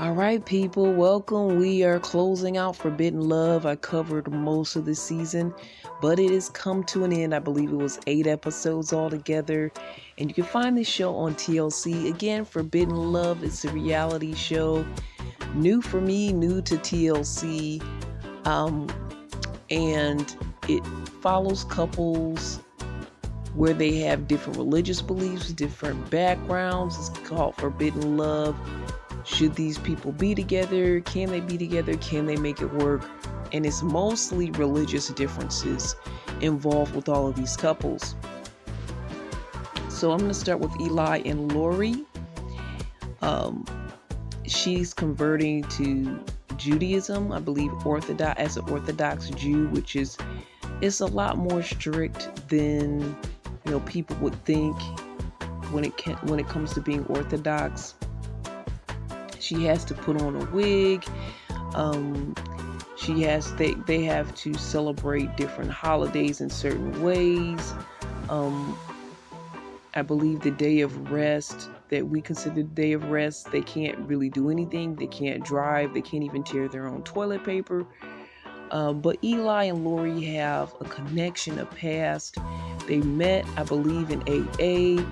All right, people, welcome. We are closing out Forbidden Love. I covered most of the season, but it has come to an end. I believe it was 8 episodes altogether. And you can find this show on TLC. Again, Forbidden Love is a reality show. New for me, new to TLC. And it follows couples where they have different religious beliefs, different backgrounds. It's called Forbidden Love. Should these people be together? Can they be together? Can they make it work? And it's mostly religious differences involved with all of these couples. So I'm going to start with Eli and Lori. She's converting to Judaism, I believe, as an Orthodox Jew, which is a lot more strict than people would think when it comes to being Orthodox. She has to put on a wig. They have to celebrate different holidays in certain ways. I believe the day of rest that we consider the day of rest, they can't really do anything. They can't drive. They can't even tear their own toilet paper. But Eli and Lori have a connection, a past. They met, I believe, in AA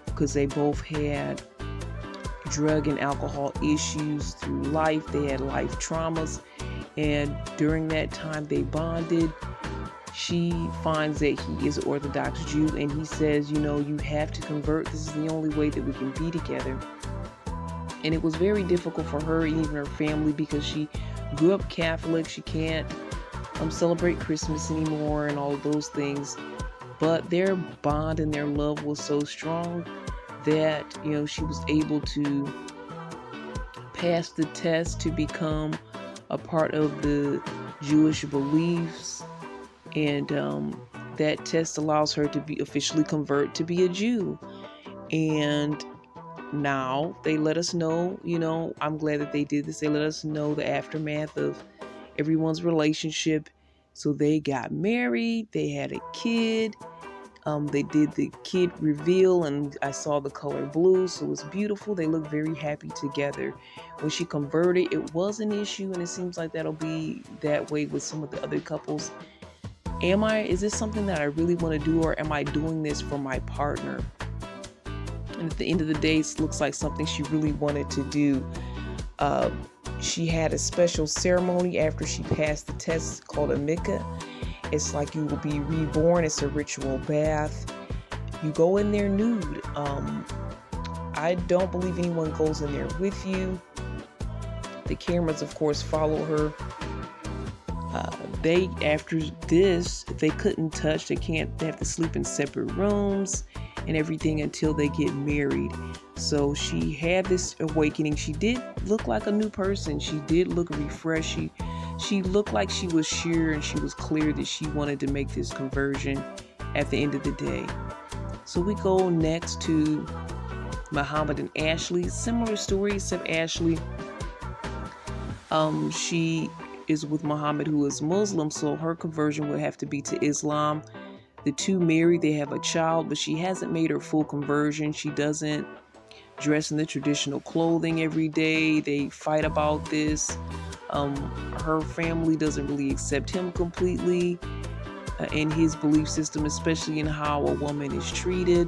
because they both had drug and alcohol issues through life. They had life traumas, and during that time they bonded. She finds that he is an Orthodox Jew, and he says, you have to convert. This is the only way that we can be together. And it was very difficult for her and even her family because she grew up Catholic. She can't celebrate Christmas anymore and all of those things. But their bond and their love was so strong that she was able to pass the test to become a part of the Jewish beliefs, and that test allows her to be officially convert to be a Jew. And now they let us know, I'm glad that they did this. They let us know the aftermath of everyone's relationship. So they got married, they had a kid. They did the kid reveal, and I saw the color blue, so it was beautiful. They look very happy together. When she converted, it was an issue, and it seems like that'll be that way with some of the other couples. Is this something that I really want to do, or am I doing this for my partner? And at the end of the day, it looks like something she really wanted to do. She had a special ceremony after she passed the test called a mikveh. It's like you will be reborn. It's a ritual bath. You go in there nude. I don't believe anyone goes in there with you. The cameras, of course, follow her. After this, they couldn't touch. They have to sleep in separate rooms and everything until they get married. So she had this awakening. She did look like a new person. She did look refreshed. She looked like she was sure and she was clear that she wanted to make this conversion at the end of the day. So we go next to Muhammad and Ashley. Similar story, except Ashley, she is with Muhammad, who is Muslim, so her conversion would have to be to Islam. The two married, they have a child, but she hasn't made her full conversion. She doesn't dress in the traditional clothing every day. They fight about this. Her family doesn't really accept him completely in his belief system, especially in how a woman is treated.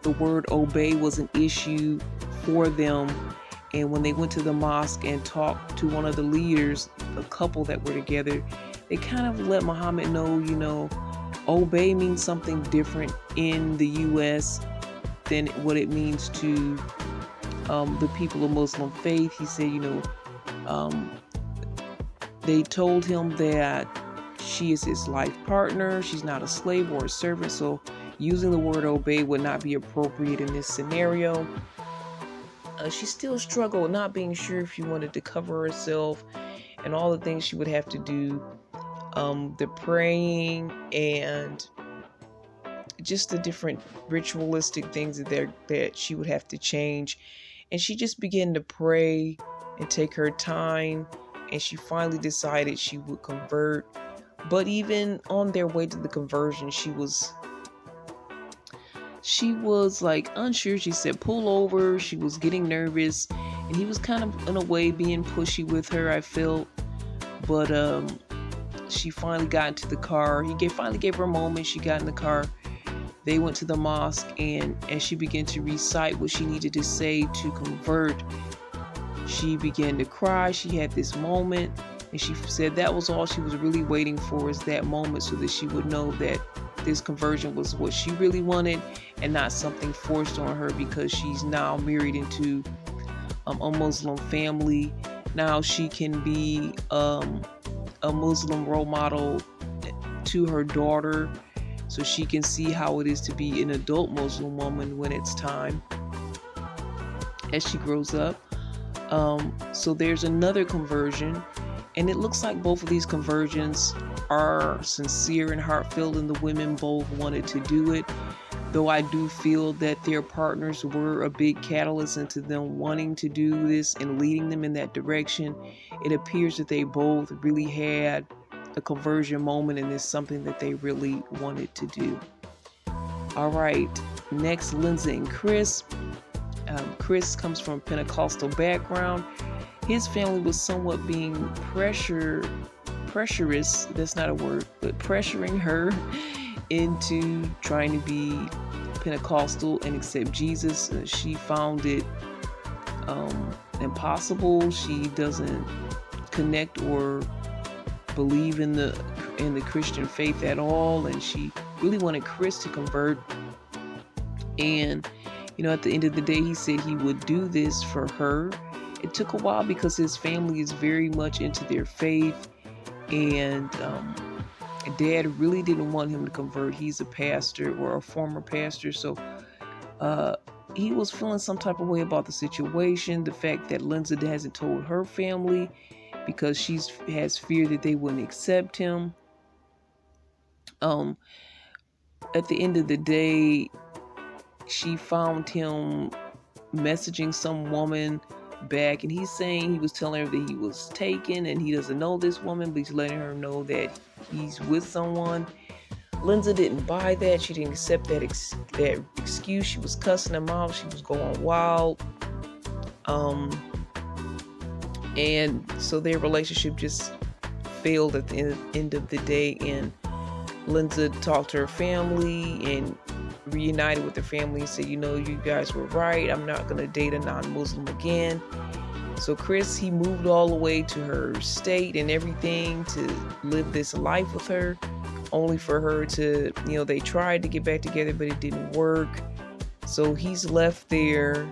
The word obey was an issue for them. And when they went to the mosque and talked to one of the leaders, a couple that were together, they kind of let Muhammad know, obey means something different in the U.S. than what it means to the people of Muslim faith. He said, they told him that she is his life partner. She's not a slave or a servant. So using the word obey would not be appropriate in this scenario. She still struggled, not being sure if she wanted to cover herself and all the things she would have to do. The praying and just the different ritualistic things that she would have to change. And she just began to pray and take her time. And she finally decided she would convert. But even on their way to the conversion, she was like unsure. She said pull over. She was getting nervous. and he was kind of in a way being pushy with her, I felt. But she finally got into the car. Finally gave her a moment. She got in the car. They went to the mosque, and as she began to recite what she needed to say to convert, she began to cry. She had this moment, and she said that was all she was really waiting for, is that moment, so that she would know that this conversion was what she really wanted and not something forced on her, because she's now married into a Muslim family. Now she can be a Muslim role model to her daughter, so she can see how it is to be an adult Muslim woman when it's time, as she grows up. So there's another conversion, and it looks like both of these conversions are sincere and heartfelt, and the women both wanted to do it. Though I do feel that their partners were a big catalyst into them wanting to do this and leading them in that direction. It appears that they both really had a conversion moment, and it's something that they really wanted to do. All right, next, Lindsay and Chris. Chris comes from a Pentecostal background. His family was somewhat being pressuring her into trying to be Pentecostal and accept Jesus. She found it impossible. She doesn't connect or believe in the Christian faith at all, and she really wanted Chris to convert. And at the end of the day, he said he would do this for her. It took a while because his family is very much into their faith, and Dad really didn't want him to convert. He's a pastor, or a former pastor, so he was feeling some type of way about the situation. The fact that Lindsay hasn't told her family because she has fear that they wouldn't accept him. At the end of the day, she found him messaging some woman back, and he's saying he was telling her that he was taken and he doesn't know this woman, but he's letting her know that he's with someone. Lindsay didn't buy that. She didn't accept that excuse. She was cussing him out. She was going wild. And so their relationship just failed at the end of the day, and Lindsay talked to her family and reunited with her family and said, you guys were right. I'm not going to date a non-Muslim again. So Chris, he moved all the way to her state and everything to live this life with her, only for her to, they tried to get back together, but it didn't work. So he's left there,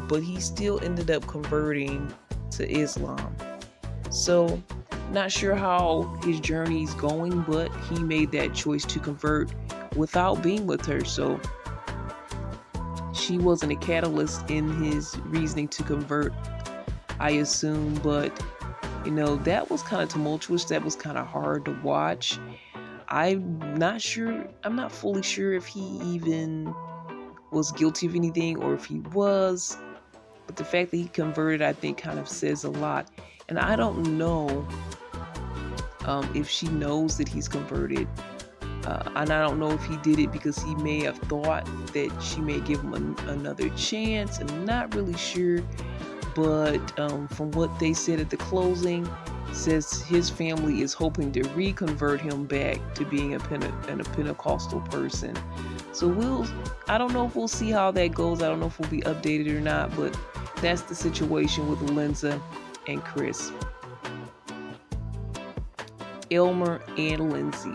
but he still ended up converting to Islam. So not sure how his journey's going, but he made that choice to convert without being with her. So she wasn't a catalyst in his reasoning to convert, I assume, but that was kind of tumultuous. That was kind of hard to watch. I'm not fully sure if he even was guilty of anything or if he was, but the fact that he converted, I think, kind of says a lot. And I don't know if she knows that he's converted. And I don't know if he did it because he may have thought that she may give him another chance. I'm not really sure. But from what they said at the closing, says his family is hoping to reconvert him back to being a Pentecostal person. So I don't know if we'll see how that goes. I don't know if we'll be updated or not, but that's the situation with Lindsay and Chris. Elmer and Lindsay.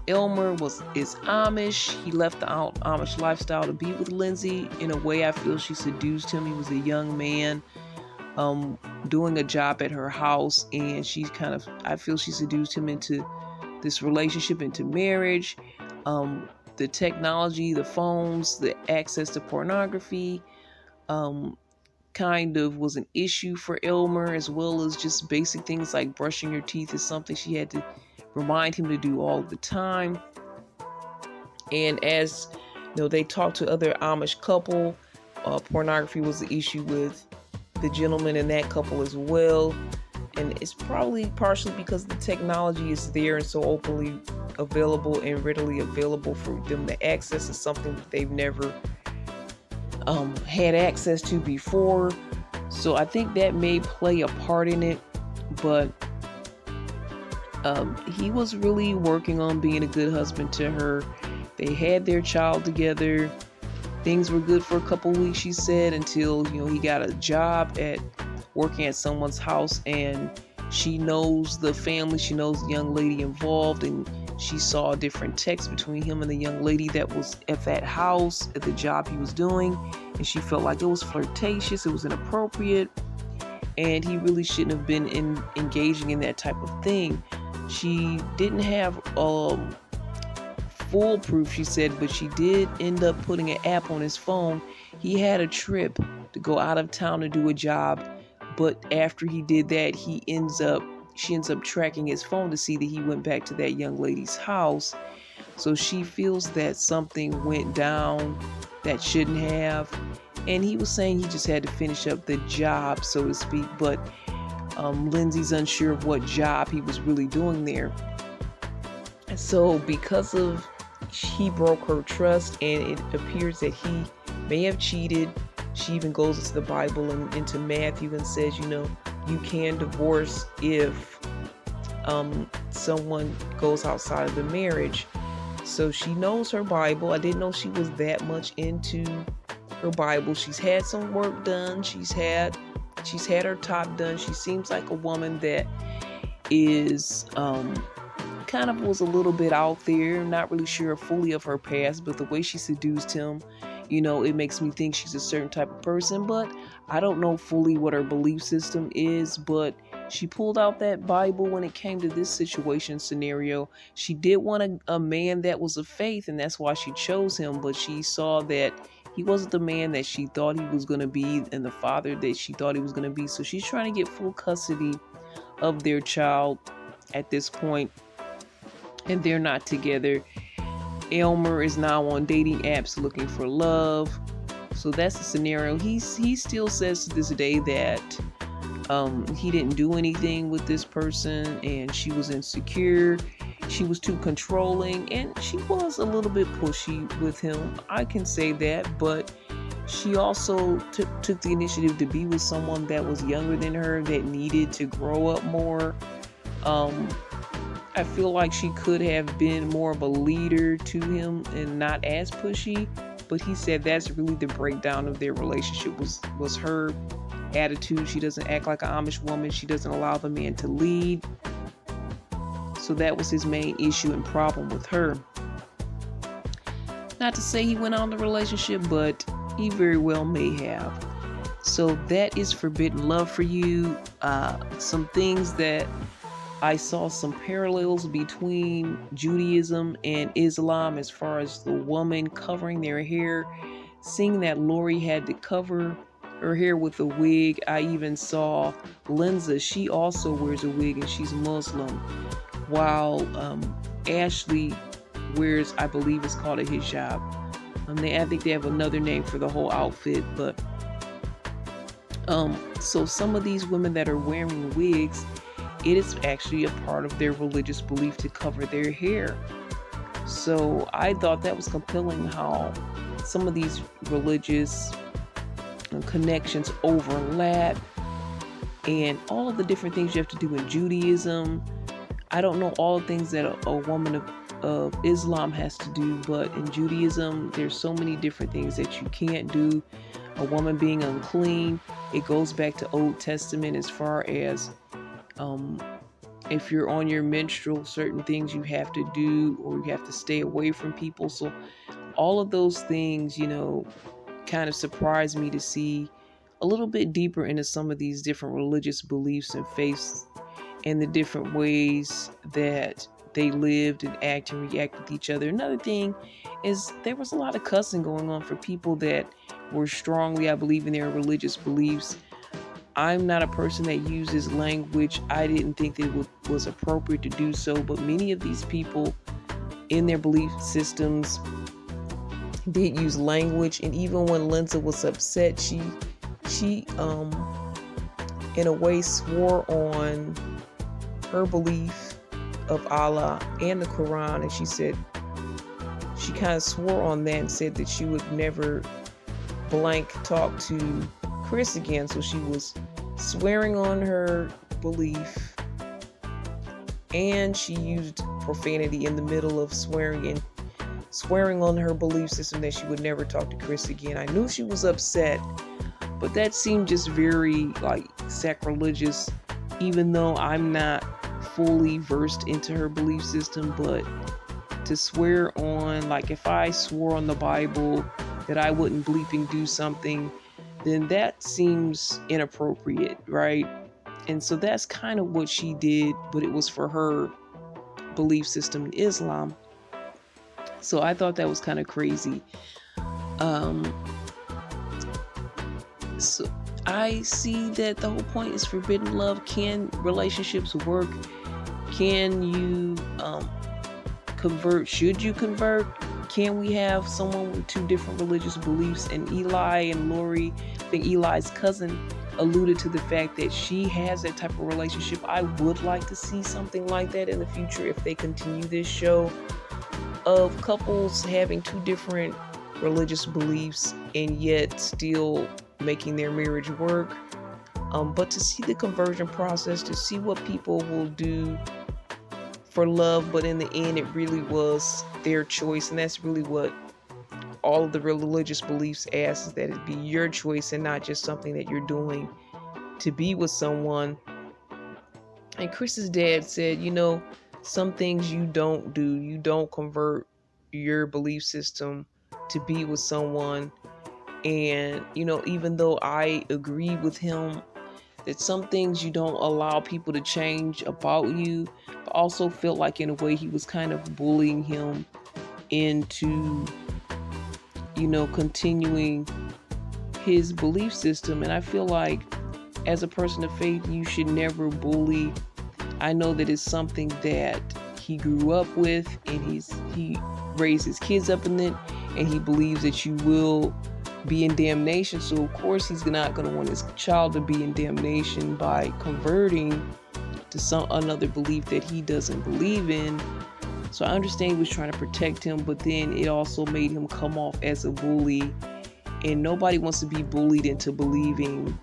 Elmer is Amish. He left the Amish lifestyle to be with Lindsay. In a way, I feel she seduced him. He was a young man doing a job at her house, and I feel she seduced him into this relationship, into marriage. The technology, the phones, the access to pornography kind of was an issue for Elmer, as well as just basic things like brushing your teeth is something she had to remind him to do all the time. And as they talked to other Amish couple, pornography was the issue with the gentleman in that couple as well. And it's probably partially because the technology is there and so openly available and readily available for them to access. Is something that they've never had access to before. So I think that may play a part in it. But he was really working on being a good husband to her. They had their child together. Things were good for a couple weeks, she said, until he got a job at working at someone's house, and she knows the family, she knows the young lady involved, and she saw different texts between him and the young lady that was at that house at the job he was doing, and she felt like it was flirtatious, it was inappropriate, and he really shouldn't have been engaging in that type of thing. She didn't have full proof, she said, but she did end up putting an app on his phone. He had a trip to go out of town to do a job, but after he did that, she ends up tracking his phone to see that he went back to that young lady's house. So she feels that something went down that shouldn't have, and he was saying he just had to finish up the job, so to speak, but Lindsay's unsure of what job he was really doing there. So because of he broke her trust, and it appears that he may have cheated. She even goes into the Bible and into Matthew and says, you can divorce if someone goes outside of the marriage. So she knows her Bible. I didn't know she was that much into her Bible. She's had some work done. She's had her top done. She seems like a woman that is kind of was a little bit out there, not really sure fully of her past, but the way she seduced him, it makes me think she's a certain type of person, but I don't know fully what her belief system is. But she pulled out that Bible when it came to this scenario. She did want a man that was of faith, and that's why she chose him, but she saw that he wasn't the man that she thought he was going to be and the father that she thought he was going to be. So she's trying to get full custody of their child at this point, and they're not together. Elmer is now on dating apps looking for love. So that's the scenario. He still says to this day that he didn't do anything with this person, and she was insecure. She was too controlling, and she was a little bit pushy with him. I can say that, but she also took the initiative to be with someone that was younger than her, that needed to grow up more. I feel like she could have been more of a leader to him and not as pushy, but he said that's really the breakdown of their relationship was her attitude. She doesn't act like an Amish woman. She doesn't allow the man to lead. So that was his main issue and problem with her. Not to say he went on the relationship, but he very well may have. So that is Forbidden Love for you. Some things that I saw some parallels between Judaism and Islam as far as the woman covering their hair. Seeing that Lori had to cover her hair with a wig. I even saw Lindsay. She also wears a wig and she's Muslim. While Ashley wears, I believe it's called a hijab. I think they have another name for the whole outfit. But so some of these women that are wearing wigs, it is actually a part of their religious belief to cover their hair. So I thought that was compelling how some of these religious connections overlap, and all of the different things you have to do in Judaism. I don't know all the things that a woman of Islam has to do, but in Judaism, there's so many different things that you can't do. A woman being unclean, it goes back to Old Testament as far as if you're on your menstrual, certain things you have to do, or you have to stay away from people. So all of those things, kind of surprised me to see a little bit deeper into some of these different religious beliefs and faiths and the different ways that they lived and act and react with each other. Another thing is there was a lot of cussing going on for people that were strongly, I believe, in their religious beliefs. I'm not a person that uses language. I didn't think that it was appropriate to do so, but many of these people in their belief systems did use language. And even when Lindsay was upset, she in a way swore on her belief of Allah and the Quran, and she said she kind of swore on that and said that she would never blank talk to Chris again. So she was swearing on her belief, and she used profanity in the middle of swearing on her belief system that she would never talk to Chris again. I knew she was upset, but that seemed just very like sacrilegious, even though I'm not fully versed into her belief system. But to swear on, like if I swore on the Bible that I wouldn't bleeping do something, then that seems inappropriate, right? And so that's kind of what she did, but it was for her belief system in Islam. So I thought that was kind of crazy. So I see that the whole point is forbidden love. Can relationships work? Can you convert? Should you convert? Can we have someone with two different religious beliefs? And Eli and Lori, I think Eli's cousin, alluded to the fact that she has that type of relationship. I would like to see something like that in the future if they continue this show of couples having two different religious beliefs and yet still making their marriage work. But to see the conversion process, to see what people will do for love, but in the end it really was their choice, and that's really what all of the religious beliefs ask, is that it be your choice and not just something that you're doing to be with someone. And Chris's dad said, some things you don't do. You don't convert your belief system to be with someone. And, even though I agree with him that some things you don't allow people to change about you, but also felt like in a way he was kind of bullying him into, continuing his belief system. And I feel like as a person of faith, you should never bully. I know that it's something that he grew up with, and he raised his kids up in it, and he believes that you will be in damnation. So of course he's not going to want his child to be in damnation by converting to another belief that he doesn't believe in. So I understand he was trying to protect him, but then it also made him come off as a bully, and nobody wants to be bullied into believing.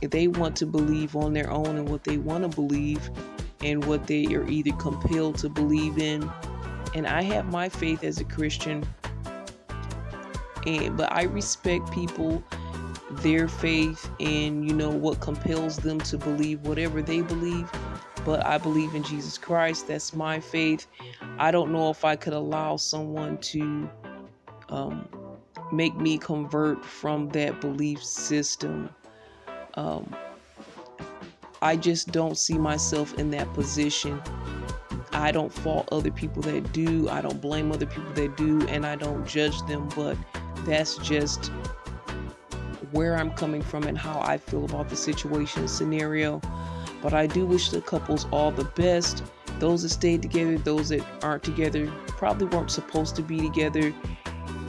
If they want to believe on their own and what they want to believe and what they are either compelled to believe in. And I have my faith as a Christian, but I respect people, their faith, and what compels them to believe whatever they believe. But I believe in Jesus Christ. That's my faith. I don't know if I could allow someone to make me convert from that belief system. I just don't see myself in that position. I don't fault other people that do. I don't blame other people that do, and I don't judge them. But that's just where I'm coming from and how I feel about the situation scenario. But I do wish the couples all the best. Those that stayed together, those that aren't together, probably weren't supposed to be together,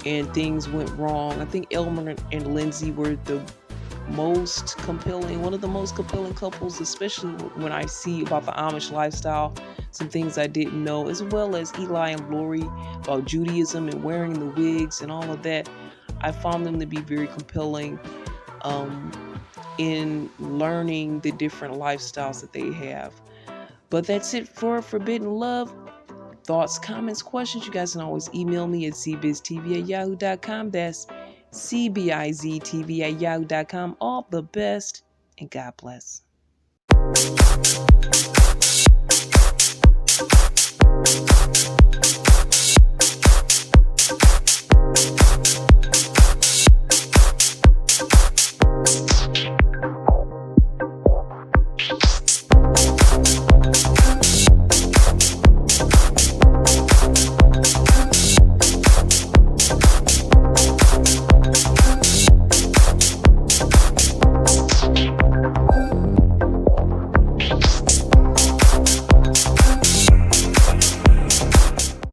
and things went wrong. I think Elmer and Lindsay were one of the most compelling couples, especially when I see about the Amish lifestyle, some things I didn't know, as well as Eli and Lori about Judaism and wearing the wigs and all of that. I found them to be very compelling in learning the different lifestyles that they have. But that's it for Forbidden Love. Thoughts, comments, questions, you guys can always email me at cbiztv@yahoo.com. That's cbiztv@yahoo.com. All the best, and God bless.